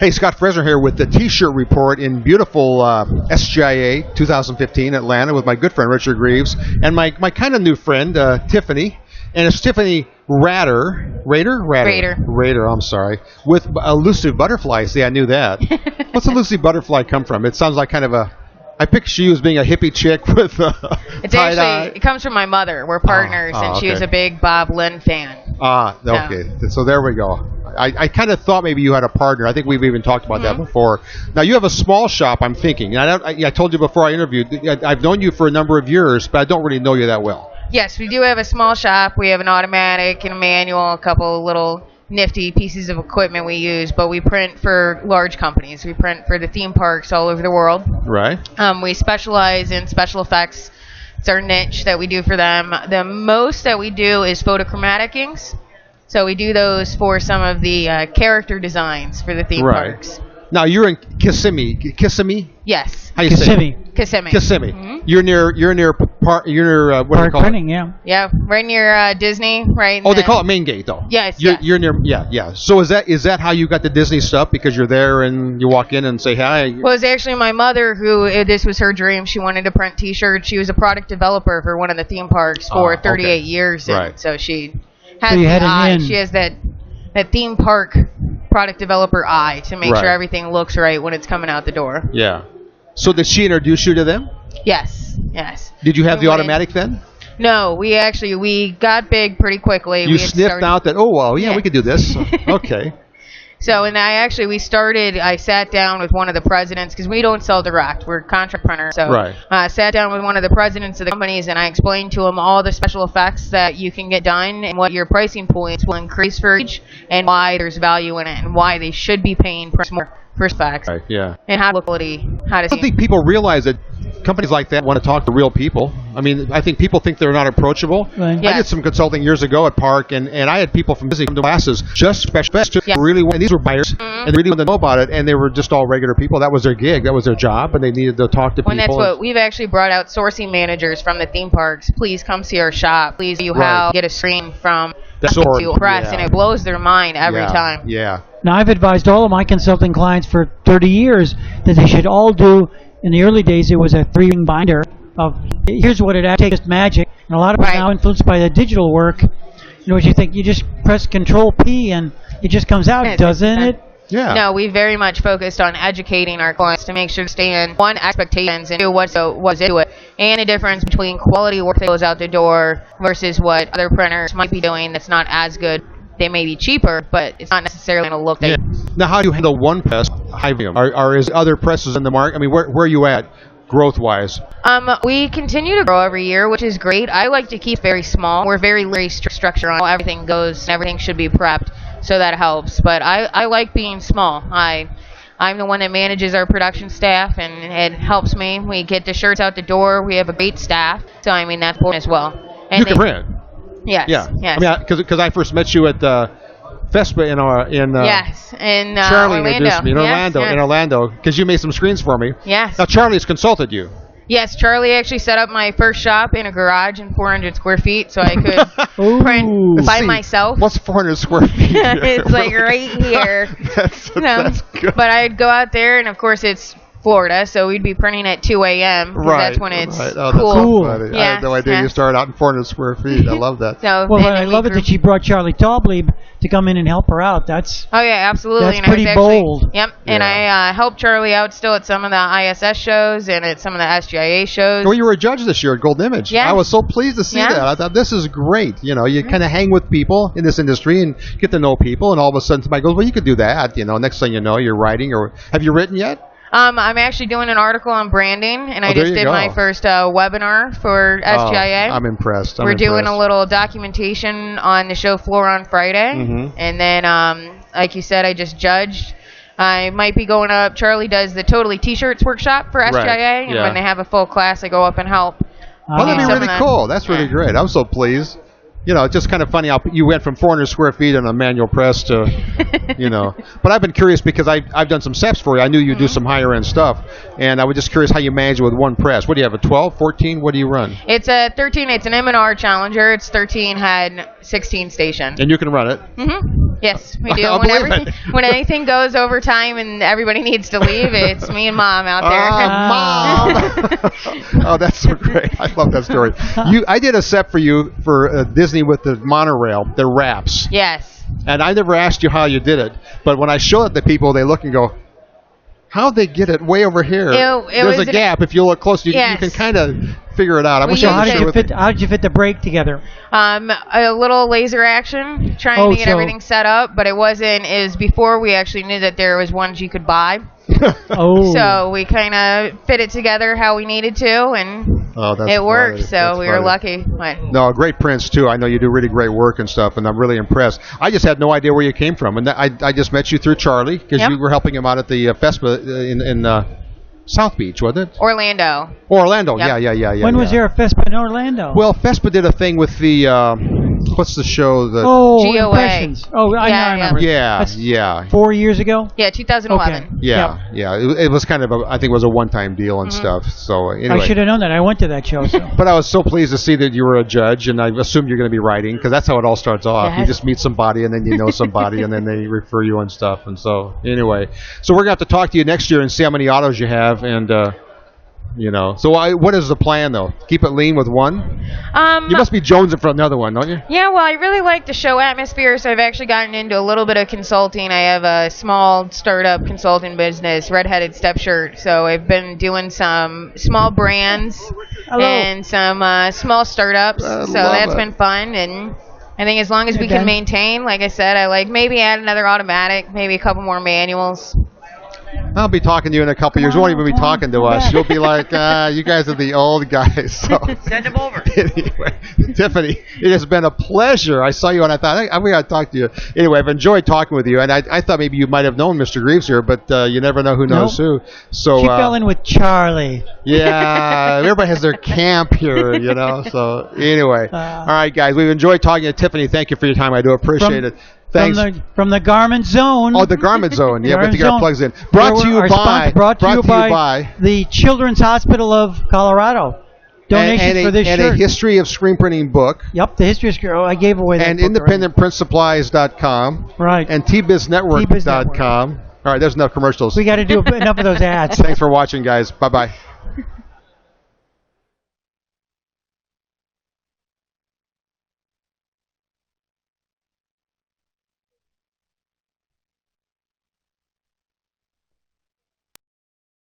Hey, Scott Fresener here with the T-shirt report in beautiful SGIA 2015 Atlanta with my good friend Richard Greaves and my kind of new friend Tiffany. And it's Tiffany Rader, I'm sorry, with Allusive Butterfly. See, I knew that. What's Allusive Butterfly come from? It sounds like kind of a... I picture you as being a hippie chick with it's actually, it comes from my mother. We're partners, and she was a big Bob Lynn fan. Okay. So there we go. I kind of thought maybe you had a partner. I think we've even talked about that before. Now, you have a small shop, I'm thinking. I told you before I interviewed, I've known you for a number of years, but I don't really know you that well. Yes, we do have a small shop. We have an automatic and a manual, a couple little nifty pieces of equipment we use, but we print for large companies. We print for the theme parks all over the world. Right. We specialize in special effects. It's our niche that we do for them. The most that we do is photochromatic inks. So we do those for some of the character designs for the theme parks. Now, you're in Kissimmee. Kissimmee? Yes. How you say it? Kissimmee. Mm-hmm. You're near what do you call printing, it? Yeah, right near Disney, right? They call it Main Gate, though. Yes. You're near, yeah. So is that how you got the Disney stuff? Because you're there and you walk in and say hi? Well, it's actually my mother who, this was her dream. She wanted to print T-shirts. She was a product developer for one of the theme parks for 38 years. Right. So she has the eye. She has that theme park product developer eye to make sure everything looks right when it's coming out the door. Yeah. So did she introduce you to them? Yes. Did you have the automatic then? No, we got big pretty quickly. You sniffed out that, we could do this. Okay. So, I sat down with one of the presidents, because we don't sell direct, we're contract printers. So I sat down with one of the presidents of the companies, and I explained to him all the special effects that you can get done and what your pricing points will increase for each, and why there's value in it, and why they should be paying more for specs. Right, yeah. And how to I don't think people realize that companies like that want to talk to real people. I mean, I think people think they're not approachable. Right. I did some consulting years ago at Park, and I had people from Disney come to classes just special effects. And these were buyers, and they really wanted to know about it, and they were just all regular people. That was their gig. That was their job, and they needed to talk to people. And that's what we've actually brought out sourcing managers from the theme parks. Please come see our shop. Please get a screen from the press, and it blows their mind every time. Yeah. Now, I've advised all of my consulting clients for 30 years that they should all do, in the early days, it was a 3-ring binder of, here's what it takes, magic. And a lot of people now influenced by the digital work, what you think, you just press Control-P and it just comes out, doesn't it? Yeah. No, we very much focused on educating our clients to make sure to stay in expectations and do what's into it, and the difference between quality work that goes out the door versus what other printers might be doing that's not as good. They may be cheaper, but it's not necessarily going to look that good. Now, how do you handle one press, high volume? Are is other presses in the market? I mean, where are you at growth-wise? We continue to grow every year, which is great. I like to keep very small. We're very structured on how everything goes, and everything should be prepped, so that helps. But I like being small. I'm the one that manages our production staff, and it helps me. We get the shirts out the door. We have a great staff, so I mean that's important as well. And you can print. Yes. Yeah. I mean, because I first met you at FESPA in Charlie Orlando. Introduced me in Orlando, because you made some screens for me. Yes. Now Charlie's consulted you. Yes, Charlie actually set up my first shop in a garage in 400 square feet, so I could print by myself. What's 400 square feet? It's like right here. That's good. But I'd go out there, and of course it's Florida, so we'd be printing at 2 a.m. That's when it's cool. Funny. I had no idea you started out in 400 square feet. I love that. I love it that she brought Charlie Taublieb to come in and help her out. Absolutely. That's pretty bold. Yep. And I helped Charlie out still at some of the ISS shows and at some of the SGIA shows. Well, you were a judge this year at Golden Image. Yeah. I was so pleased to see that. I thought, this is great. You kind of hang with people in this industry and get to know people, and all of a sudden somebody goes, well, you could do that. Next thing you know, you're writing. Or have you written yet? I'm actually doing an article on branding, and I just did my first webinar for SGIA. I'm impressed. We're doing a little documentation on the show floor on Friday, and then, like you said, I just judged. I might be going up. Charlie does the Totally T-shirts workshop for SGIA, and when they have a full class, I go up and help. Well, that'd be really cool. That's really great. I'm so pleased. It's just kind of funny how you went from 400 square feet on a manual press to, But I've been curious because I've done some SEPs for you. I knew you do some higher end stuff, and I was just curious how you manage it with one press. What do you have, a 12, 14? What do you run? It's a 13. It's an M&R Challenger. It's 13 head, 16 station. And you can run it? Mm-hmm. Yes, we do. I'll believe it. When anything goes over time and everybody needs to leave, it's me and Mom out there. Mom! Oh, that's so great. I love that story. I did a set for you for Disney with the monorail, the wraps. Yes. And I never asked you how you did it, but when I show it to people, they look and go, how'd they get it way over here? There's a gap. If you look close, you can kind of figure it out. How did you fit the brake together? A little laser action, trying to get everything set up, but it was before we actually knew that there was ones you could buy. So we kind of fit it together how we needed to, and it worked. So we were lucky. No, great prints too. I know you do really great work and stuff, and I'm really impressed. I just had no idea where you came from, and I just met you through Charlie because you were helping him out at the FESPA in South Beach, wasn't it? Orlando. Yep. Yeah. When was there a FESPA in Orlando? Well, FESPA did a thing with the what's the show? The GOA. Impressions. I remember. Yeah. 4 years ago. Yeah, 2011. Okay. Yeah. It was kind of I think it was a one-time deal and stuff. So anyway, I should have known that. I went to that show. So. But I was so pleased to see that you were a judge, and I assumed you're going to be writing because that's how it all starts off. Yes. You just meet somebody, and then you know somebody, and then they refer you and stuff. And so anyway, so we're going to have to talk to you next year and see how many autos you have, and So what is the plan though? Keep it lean with one. You must be jonesing for another one, don't you? Yeah, well, I really like the show atmosphere, so I've actually gotten into a little bit of consulting. I have a small startup consulting business, Redheaded Step Shirt. So I've been doing some small brands and some small startups. So that's been fun, and I think as long as we can maintain, like I said, I like maybe add another automatic, maybe a couple more manuals. I'll be talking to you in a couple years. You won't even be talking to us. You'll be like, you guys are the old guys. So. Send them over. Anyway, Tiffany, it has been a pleasure. I saw you and I thought, I'm going to talk to you. Anyway, I've enjoyed talking with you. And I thought maybe you might have known Mr. Greaves here, but you never know who knows who. So she fell in with Charlie. Yeah, everybody has their camp here, So anyway, all right, guys, we've enjoyed talking to Tiffany. Thank you for your time. I do appreciate it. Thanks. From the Garment Zone. Oh, the Garment Zone. Yeah, we have to get our plugs in. Brought to you by the Children's Hospital of Colorado. Donation for this shirt. And a history of screen printing book. Yep, the history of screen. I gave away that and book independentprintsupplies.com. Right. And tbizNetwork.com. All right, there's enough commercials. We got to do enough of those ads. Thanks for watching, guys. Bye-bye.